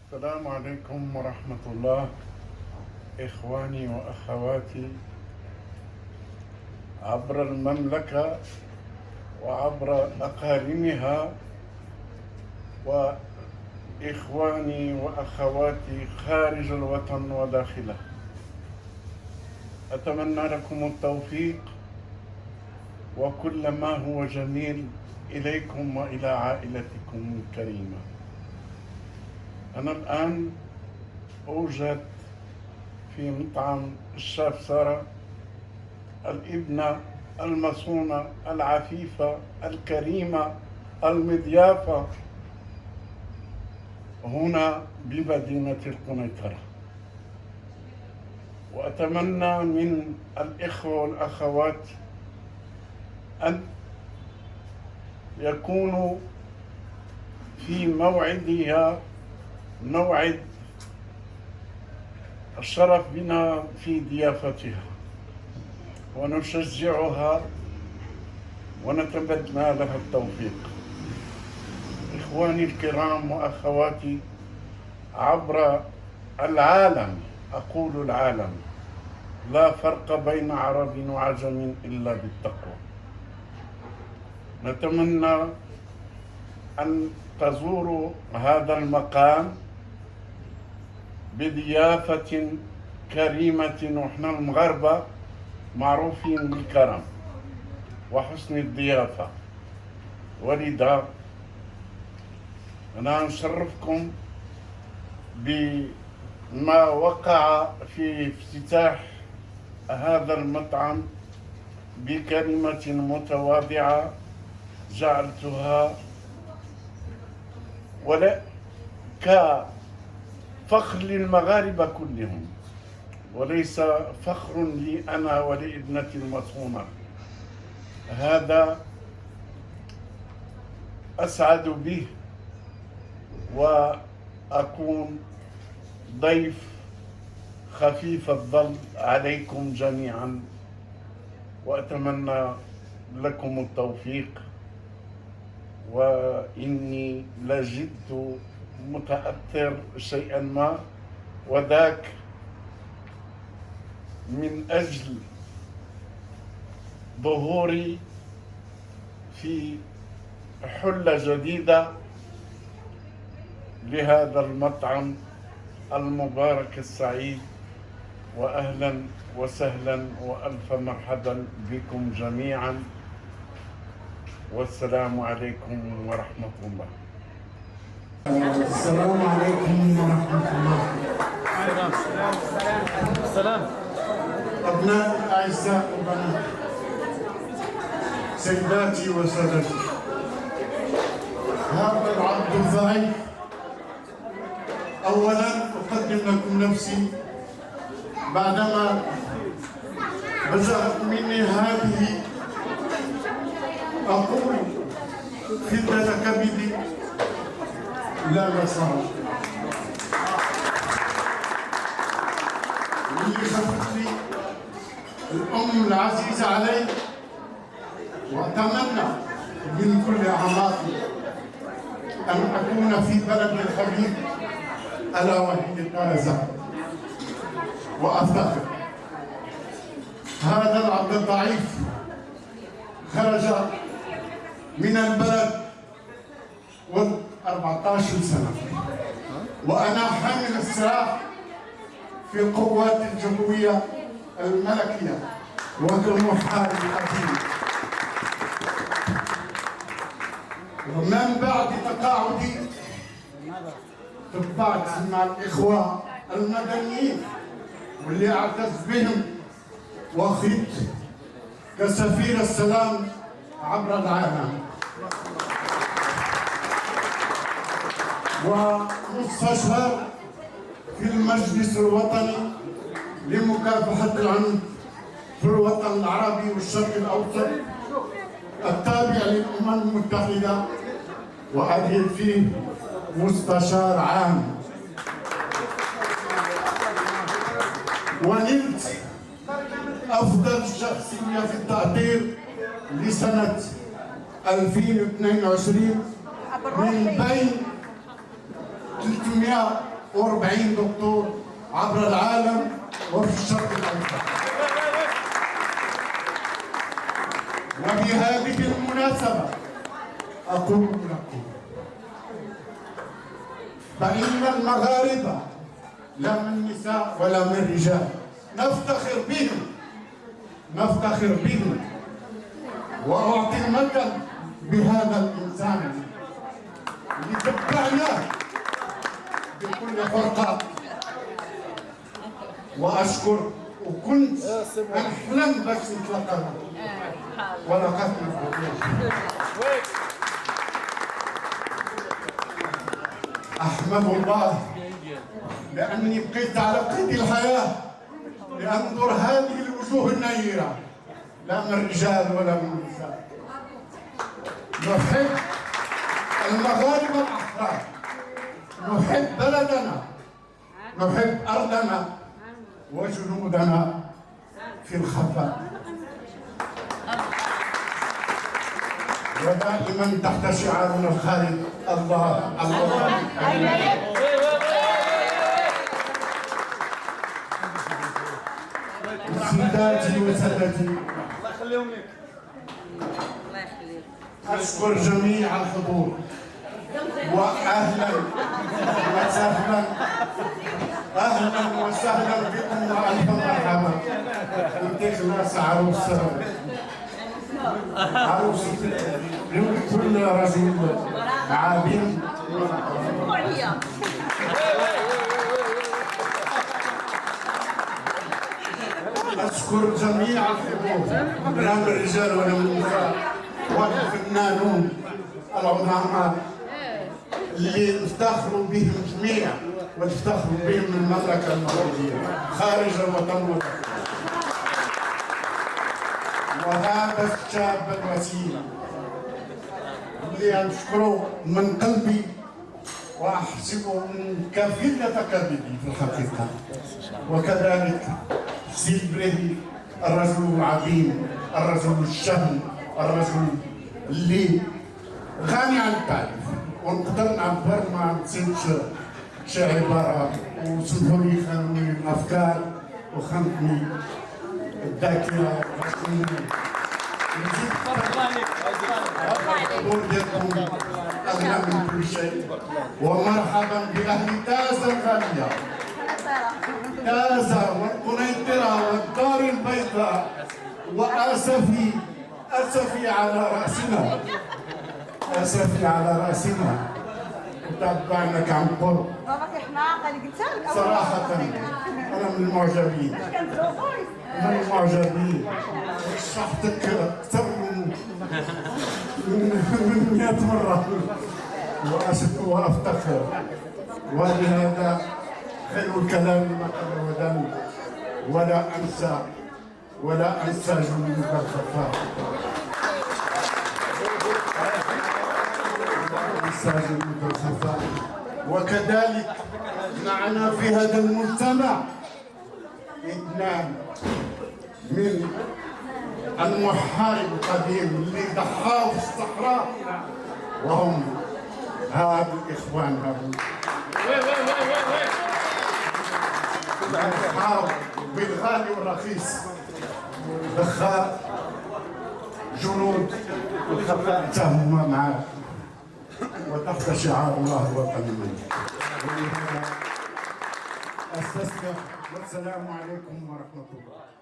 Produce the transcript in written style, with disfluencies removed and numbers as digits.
السلام عليكم ورحمة الله. إخواني وأخواتي عبر المملكة وعبر أقاليمها، وإخواني وأخواتي خارج الوطن وداخله، أتمنى لكم التوفيق وكل ما هو جميل إليكم وإلى عائلتكم الكريمة. أنا الآن أوجد في مطعم الشاف سارة، الابنة المصونة العفيفة الكريمة المضيافة هنا بمدينة القنيطرة، وأتمنى من الإخوة والأخوات أن يكونوا في موعدها موعد الشرف بنا في ضيافتها، ونشجعها ونتمنى لها التوفيق. إخواني الكرام وأخواتي عبر العالم، أقول العالم، لا فرق بين عرب وعجم إلا بالتقوى. نتمنى أن تزوروا هذا المقام بضيافة كريمة، وإحنا المغاربة معروفين بالكرم وحسن الضيافة، ولذا أنا نشرفكم بما وقع في افتتاح هذا المطعم بكلمة متواضعة جعلتها ولا كفخر للمغاربة كلهم، وليس فخر لي أنا ولابنتي المصونة. هذا أسعد به، وأكون ضيف خفيف الظل عليكم جميعا، وأتمنى لكم التوفيق. وإني لجدت متأثر شيئا ما، وذاك من أجل ظهوري في حلة جديدة لهذا المطعم المبارك السعيد. وأهلا وسهلا وألف مرحبا بكم جميعا، والسلام عليكم ورحمة الله. السلام عليكم ورحمة الله. السلام. أبناء الأعزاء وبنات، سيداتي وسادتي، هذا العبد الضعيف أولا أقدم لكم نفسي بعدما بزغت مني هذه، أقول خدة كبدي لا مسار واللي خفت لي الأم العزيزة علي، وأتمنى من كل أعماقي أن أكون في بلدي الحبيب ألا وهي غزة، وأفتخر. هذا العبد الضعيف خرج من البلد وال 14 سنة، وأنا حامل السلاح في القوات الجوية الملكية وكمحارب حكيم. ومن بعد تقاعدي تبعت مع الإخوة المدنيين واللي أعتز بهم، وخيت كسفير السلام عبر العالم، ومستشار في المجلس الوطني لمكافحة العنف في الوطن العربي والشرق الأوسط التابع للأمم المتحدة، وأدير فيه مستشار عام. ونلت أفضل شخصية في التقدير لسنة 2022 من بين و40 دكتور عبر العالم وفي الشرق الأوسط. وبهذه المناسبة أقول لكم فإن المغاربة لا من نساء ولا من رجال نفتخر بهم، نفتخر بهم. وأعطي المثل بهذا الإنسان اللي تبعناه بكل فرقة. وأشكر وكنت أحلم باش نتلاقى ولقد أحمد الله لأني بقيت على قيد الحياة لأنظر هذه الوجوه النيرة لا من رجال ولا من نساء. نحب المغاربة الأحرار، نحب بلدنا، نحب أرضنا وجنودنا في الخفاء، ودائما تحت شعارنا الخالد الله الله. سيداتي وسادتي، الله يخليهم لك. أشكر جميع الحضور وأهلا وسهلا، أهلا وسهلا بكم وألف مرحبا. أنت خلاص عروسة، عروسة كل رجل عابر. أشكر جميع الحضور لا من الرجال ولا من النساء والفنانون العظماء اللي افتخروا بهم جميعا وافتخروا بهم المملكة المغربية خارج الوطن. وهذا الشاب الوسيم اللي أشكره من قلبي وأحسبه من كفيلة كبدي في الحقيقة. وكذلك سيد بريدي الرجل العظيم، الرجل الشهم، الرجل اللي غني عن التعريف ونقدر نعبر ما نسيتش شي عبارة وسمحوا لي خانوني الأفكار وخانتني الذاكرة باش نزيد الحضور ديالكم أغلى من كل شيء. ومرحبا بأهل تازة الغالية، تازة والقنيطرة والدار البيضاء، وأسفي أسفي على رأسنا، أسفي على رأسنا. تبعناك عن قرب باباك حماق اللي قلتها لك صراحة. أنا من المعجبين، من المعجبين. شرحتك أكثر من 100 مرة وأفتخر. ولهذا خير الكلام ما قال وداني. ولا أنسى جنود الخفاء، جنود الخفاء. وكذلك معنا في هذا المجتمع اثنان من المحارب القديم اللي ضحاوا في الصحراء، وهم هذا الإخوان ضحاوا بالغالي والرخيص، دخاء جنود الخفاء تهم معاه وتحت شعار الله الوطني منه. أستسلم والسلام عليكم ورحمة الله.